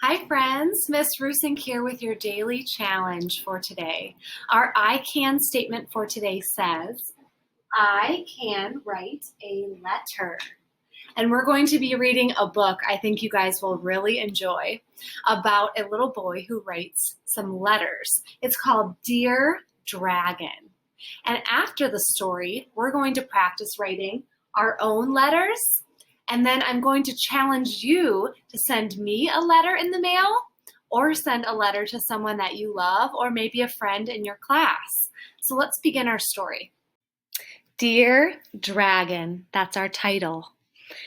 Hi friends, Miss Rusink here with your daily challenge for today. Our I can statement for today says, I can write a letter. And we're going to be reading a book I think you guys will really enjoy about a little boy who writes some letters. It's called Dear Dragon. And after the story, we're going to practice writing our own letters. And then I'm going to challenge you to send me a letter in the mail or send a letter to someone that you love or maybe a friend in your class. So let's begin our story. Dear Dragon, that's our title.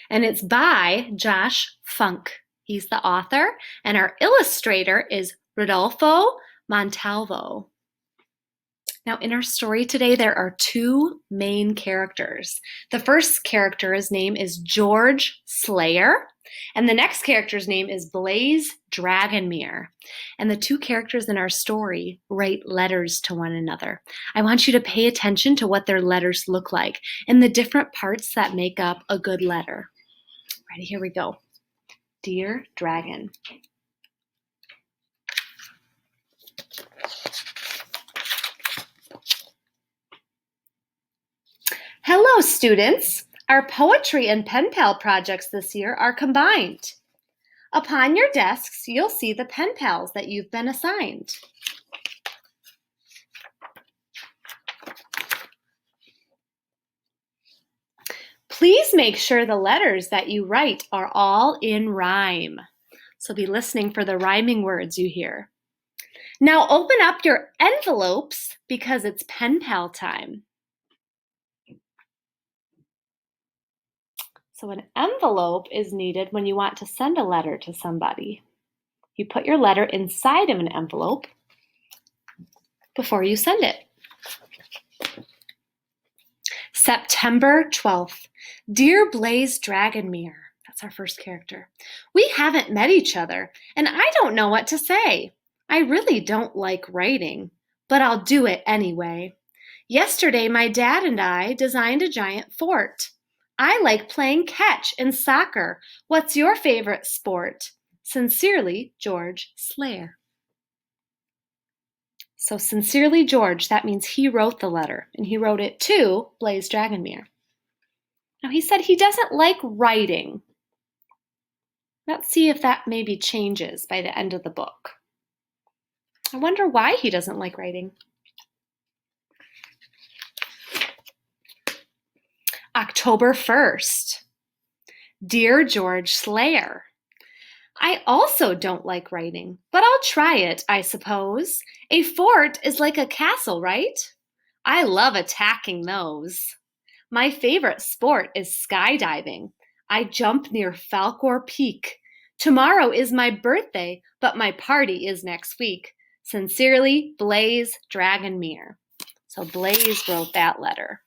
And it's by Josh Funk. He's the author, and our illustrator is Rodolfo Montalvo. Now, in our story today, there are two main characters. The first character's name is George Slayer, and the next character's name is Blaze Dragonmere. And the two characters in our story write letters to one another. I want you to pay attention to what their letters look like and the different parts that make up a good letter. Ready? Here we go. Dear Dragon. Hello, students! Our poetry and pen pal projects this year are combined. Upon your desks, you'll see the pen pals that you've been assigned. Please make sure the letters that you write are all in rhyme. So be listening for the rhyming words you hear. Now open up your envelopes because it's pen pal time. So an envelope is needed when you want to send a letter to somebody. You put your letter inside of an envelope before you send it. September 12th. Dear Blaze Dragonmere, that's our first character. We haven't met each other, and I don't know what to say. I really don't like writing, but I'll do it anyway. Yesterday, my dad and I designed a giant fort. I like playing catch and soccer. What's your favorite sport? Sincerely, George Slayer. So sincerely, George, that means he wrote the letter, and he wrote it to Blaze Dragonmere. Now he said he doesn't like writing. Let's see if that maybe changes by the end of the book. I wonder why he doesn't like writing. October 1st. Dear George Slayer, I also don't like writing, but I'll try it, I suppose. A fort is like a castle, right? I love attacking those. My favorite sport is skydiving. I jump near Falkor Peak. Tomorrow is my birthday, but my party is next week. Sincerely, Blaze Dragonmere. So Blaze wrote that letter.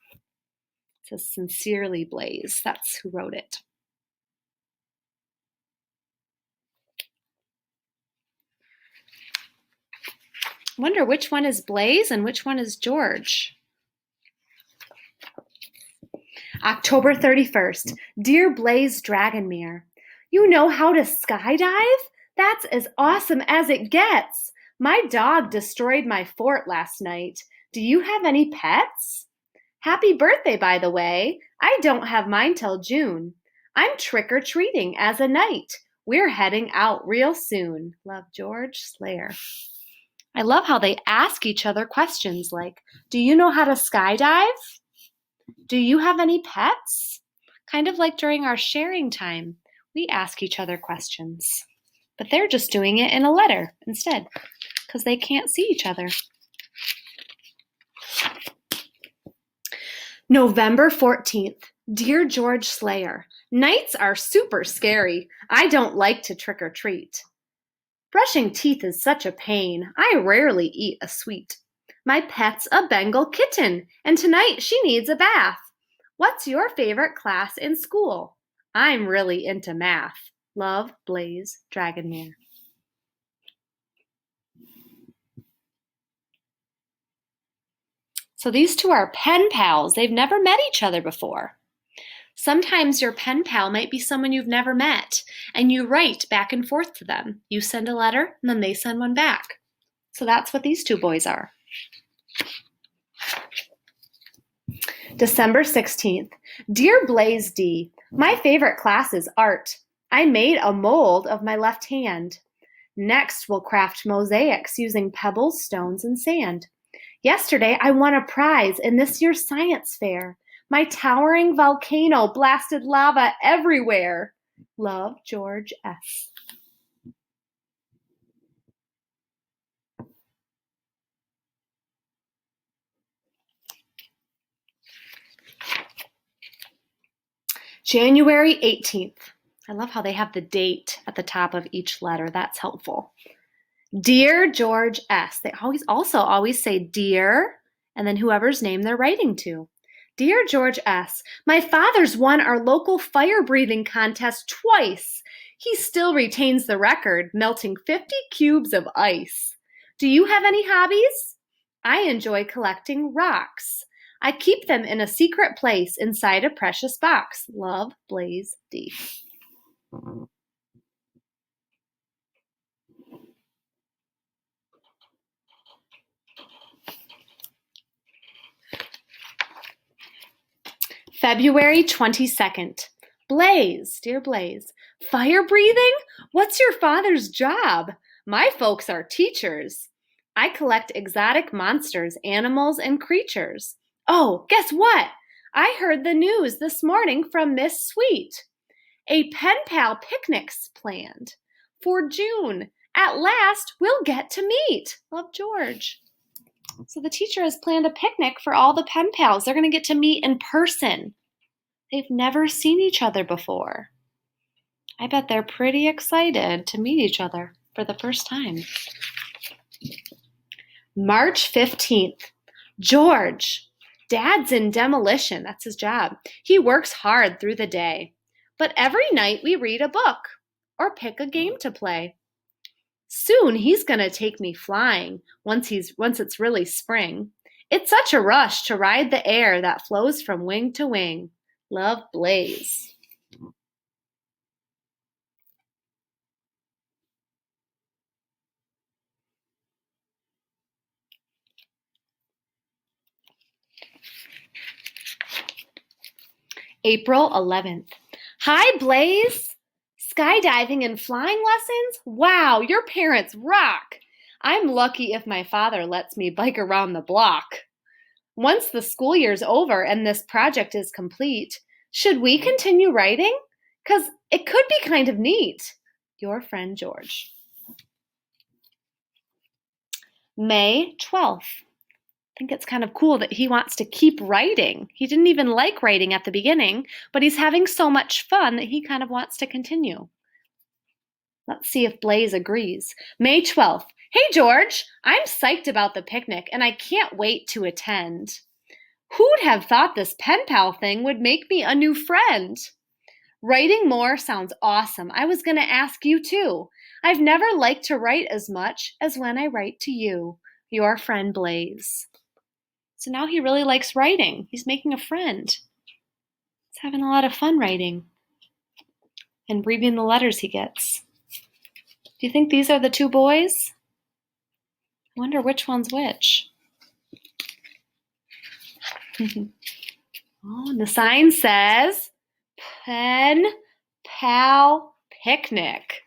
It says Sincerely Blaze. That's who wrote it. I wonder which one is Blaze and which one is George. October 31st. Dear Blaze Dragonmere, you know how to skydive? That's as awesome as it gets. My dog destroyed my fort last night. Do you have any pets? Happy birthday, by the way. I don't have mine till June. I'm trick-or-treating as a knight. We're heading out real soon. Love, George Slayer. I love how they ask each other questions like, do you know how to skydive? Do you have any pets? Kind of like during our sharing time, we ask each other questions. But they're just doing it in a letter instead because they can't see each other. November 14th. Dear George Slayer, nights are super scary. I don't like to trick or treat. Brushing teeth is such a pain. I rarely eat a sweet. My pet's a Bengal kitten, and tonight she needs a bath. What's your favorite class in school? I'm really into math. Love, Blaze Dragonmere. So these two are pen pals. They've never met each other before. Sometimes your pen pal might be someone you've never met, and you write back and forth to them. You send a letter, and then they send one back. So that's what these two boys are. December 16th. Dear Blaze D, my favorite class is art. I made a mold of my left hand. Next, we'll craft mosaics using pebbles, stones, and sand. Yesterday, I won a prize in this year's science fair. My towering volcano blasted lava everywhere. Love, George S. January 18th. I love how they have the date at the top of each letter. That's helpful. Dear George S. They always say dear and then whoever's name they're writing to. Dear George S., my father's won our local fire breathing contest twice. He still retains the record, melting 50 cubes of ice. Do you have any hobbies? I enjoy collecting rocks. I keep them in a secret place inside a precious box. Love, Blaze D. February 22nd. Blaze, dear Blaze, fire breathing? What's your father's job? My folks are teachers. I collect exotic monsters, animals, and creatures. Oh, guess what? I heard the news this morning from Miss Sweet. A pen pal picnic's planned for June. At last, we'll get to meet. Love, George. So the teacher has planned a picnic for all the pen pals. They're going to get to meet in person. They've never seen each other before. I bet they're pretty excited to meet each other for the first time. March 15th. George. Dad's in demolition. That's his job. He works hard through the day. But every night we read a book or pick a game to play. Soon he's going to take me flying once it's really spring. It's such a rush to ride the air that flows from wing to wing. Love, Blaze. April 11th. Hi, Blaze. Skydiving and flying lessons? Wow, your parents rock. I'm lucky if my father lets me bike around the block. Once the school year's over and this project is complete, should we continue writing? 'Cause it could be kind of neat. Your friend, George. May 12th. I think it's kind of cool that he wants to keep writing. He didn't even like writing at the beginning, but he's having so much fun that he kind of wants to continue. Let's see if Blaze agrees. May 12th. Hey, George, I'm psyched about the picnic and I can't wait to attend. Who'd have thought this pen pal thing would make me a new friend? Writing more sounds awesome. I was going to ask you too. I've never liked to write as much as when I write to you. Your friend, Blaze. So now he really likes writing. He's making a friend. He's having a lot of fun writing and reading the letters he gets. Do you think these are the two boys? I wonder which one's which. Oh, and the sign says, Pen Pal Picnic.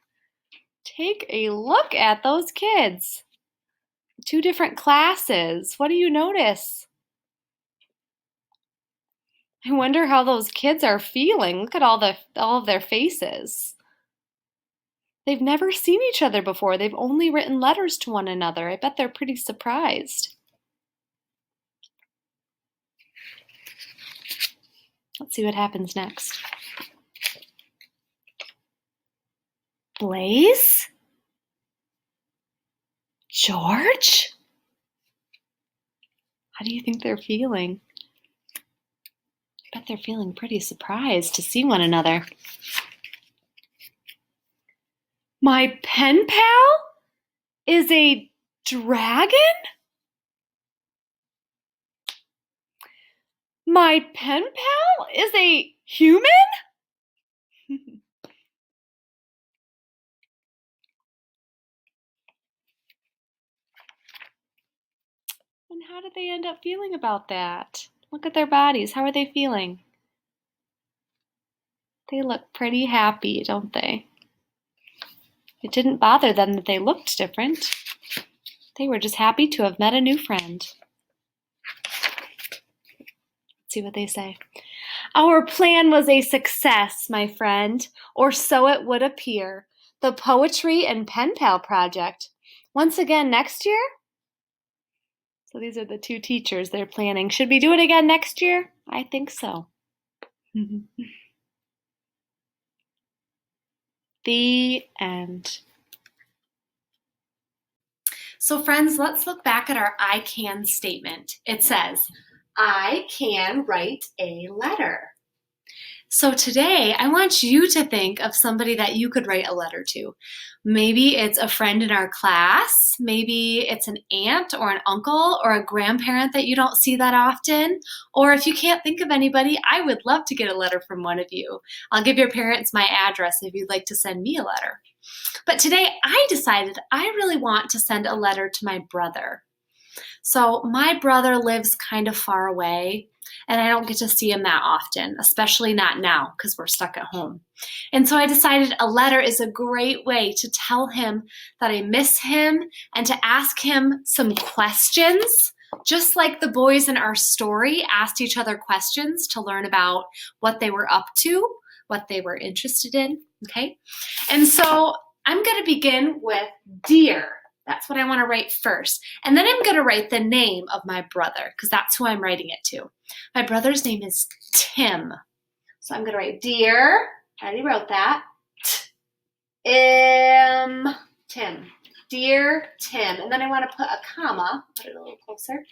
Take a look at those kids. Two different classes. What do you notice? I wonder how those kids are feeling. Look at all of their faces. They've never seen each other before. They've only written letters to one another. I bet they're pretty surprised. Let's see what happens next. Blaze? George? How do you think they're feeling? I bet they're feeling pretty surprised to see one another. My pen pal is a dragon? My pen pal is a human? And how did they end up feeling about that? Look at their bodies. How are they feeling? They look pretty happy, don't they? It didn't bother them that they looked different. They were just happy to have met a new friend. Let's see what they say. Our plan was a success, my friend, or so it would appear. The Poetry and Pen Pal Project. Once again next year? So these are the two teachers they're planning. Should we do it again next year? I think so. The end. So friends, let's look back at our I can statement. It says, I can write a letter. So today, I want you to think of somebody that you could write a letter to. Maybe it's a friend in our class. Maybe it's an aunt or an uncle or a grandparent that you don't see that often. Or if you can't think of anybody, I would love to get a letter from one of you. I'll give your parents my address if you'd like to send me a letter. But today, I decided I really want to send a letter to my brother. So my brother lives kind of far away, and I don't get to see him that often, especially not now because we're stuck at home. And so I decided a letter is a great way to tell him that I miss him and to ask him some questions, just like the boys in our story asked each other questions to learn about what they were up to, what they were interested in, okay? And so I'm going to begin with dear. That's what I want to write first. And then I'm going to write the name of my brother because that's who I'm writing it to. My brother's name is Tim. So I'm going to write dear. I already wrote that. Tim. Dear Tim. And then I want to put a comma, put it a little closer,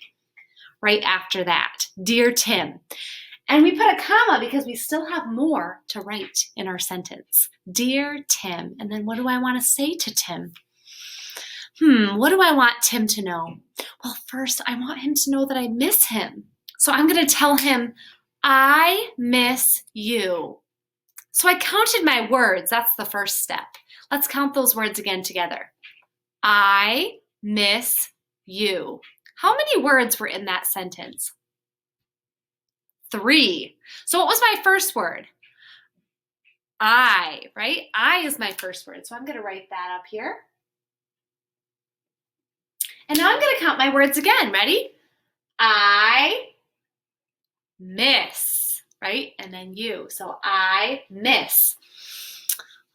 right after that. Dear Tim. And we put a comma because we still have more to write in our sentence. Dear Tim. And then what do I want to say to Tim? What do I want Tim to know? Well, first, I want him to know that I miss him. So I'm going to tell him, I miss you. So I counted my words. That's the first step. Let's count those words again together. I miss you. How many words were in that sentence? 3. So what was my first word? I, right? I is my first word. So I'm going to write that up here. And now I'm going to count my words again. Ready? I miss, right? And then you. So I miss.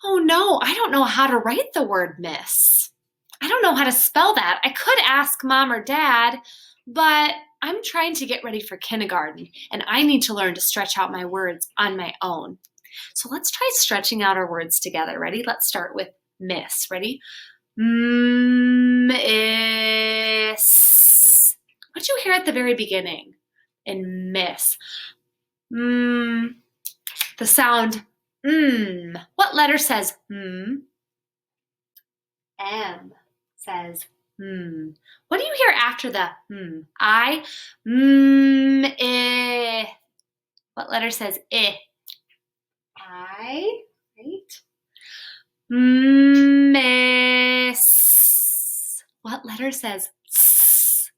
Oh no, I don't know how to write the word miss. I don't know how to spell that. I could ask mom or dad, but I'm trying to get ready for kindergarten and I need to learn to stretch out my words on my own. So let's try stretching out our words together. Ready? Let's start with miss. Ready? Miss. What'd you hear at the very beginning in miss? The sound What letter says M says What do you hear after the I? What letter says I? I, right? Miss. What letter says S?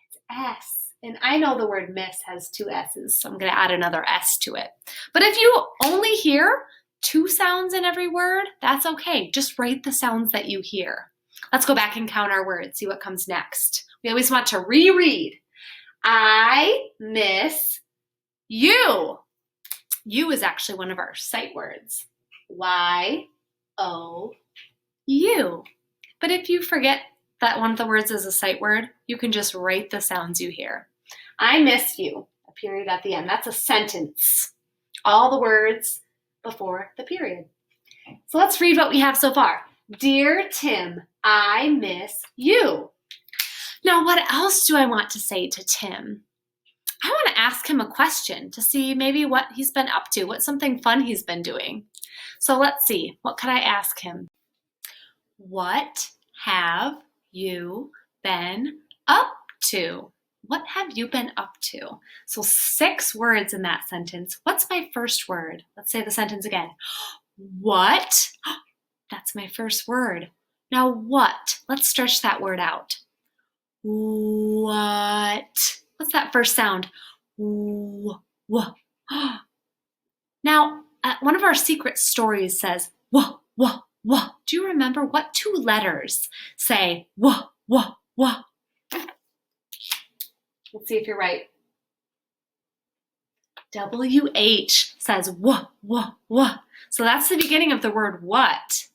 It's S. And I know the word miss has 2 S's, so I'm going to add another S to it. But if you only hear 2 sounds in every word, that's okay. Just write the sounds that you hear. Let's go back and count our words, see what comes next. We always want to reread. I miss you. You is actually one of our sight words. Y-O-U. But if you forget that one of the words is a sight word, you can just write the sounds you hear. I miss you, a period at the end. That's a sentence. All the words before the period. So let's read what we have so far. Dear Tim, I miss you. Now, what else do I want to say to Tim? I want to ask him a question to see maybe what he's been up to, what's something fun he's been doing. So let's see, what could I ask him? What have you been up to? What have you been up to? So 6 words in that sentence. What's my first word? Let's say the sentence again. What? That's my first word. Now what? Let's stretch that word out. What? What's that first sound? W. Now, one of our secret stories says w. Do you remember what 2 letters say w? Let's see if you're right. WH says w. So that's the beginning of the word what.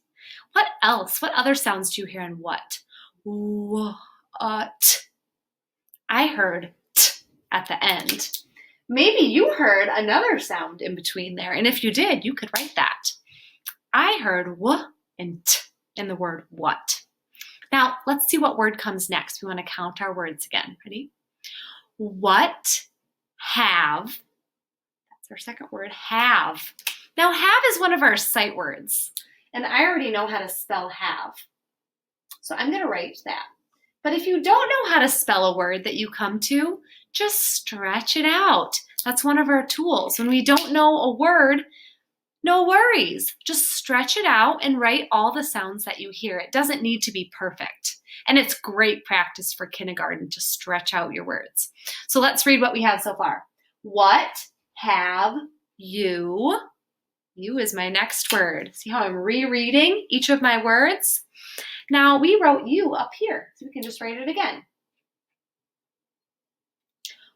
What else? What other sounds do you hear in what? What? I heard t at the end. Maybe you heard another sound in between there, and if you did, you could write that. I heard w and t in the word what. Now, let's see what word comes next. We want to count our words again. Ready? What have, that's our second word, have. Now, have is one of our sight words, and I already know how to spell have. So I'm going to write that. But if you don't know how to spell a word that you come to, just stretch it out. That's one of our tools. When we don't know a word, no worries. Just stretch it out and write all the sounds that you hear. It doesn't need to be perfect. And it's great practice for kindergarten to stretch out your words. So let's read what we have so far. What have you? You is my next word. See how I'm rereading each of my words? Now we wrote you up here, so we can just write it again.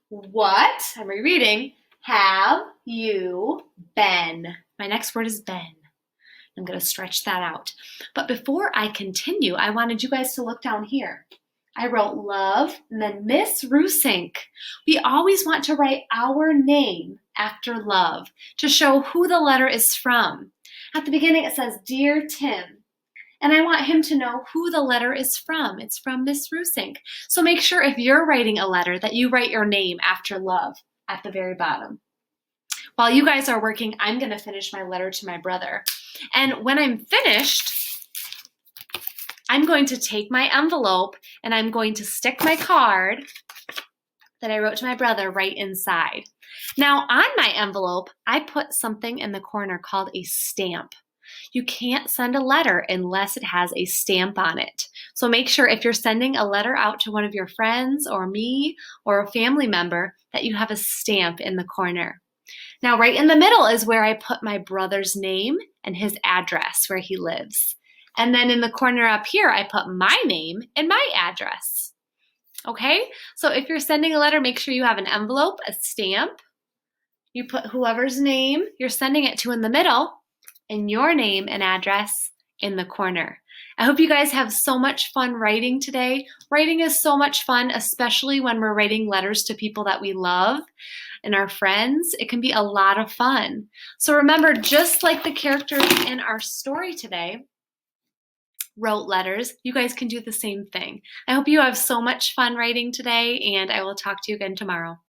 What, I'm rereading, have you been? My next word is been. I'm going to stretch that out. But before I continue, I wanted you guys to look down here. I wrote love and then Miss Rusink. We always want to write our name after love to show who the letter is from. At the beginning it says, Dear Tim. And I want him to know who the letter is from. It's from Miss Rusink. So make sure if you're writing a letter that you write your name after love at the very bottom. While you guys are working, I'm going to finish my letter to my brother. And when I'm finished, I'm going to take my envelope and I'm going to stick my card that I wrote to my brother right inside. Now on my envelope, I put something in the corner called a stamp. You can't send a letter unless it has a stamp on it. So make sure if you're sending a letter out to one of your friends or me or a family member that you have a stamp in the corner. Now right in the middle is where I put my brother's name and his address where he lives. And then in the corner up here, I put my name and my address. Okay, so if you're sending a letter, make sure you have an envelope, a stamp. You put whoever's name you're sending it to in the middle, and your name and address in the corner. I hope you guys have so much fun writing today. Writing is so much fun, especially when we're writing letters to people that we love and our friends. It can be a lot of fun. So remember, just like the characters in our story today wrote letters, you guys can do the same thing. I hope you have so much fun writing today, and I will talk to you again tomorrow.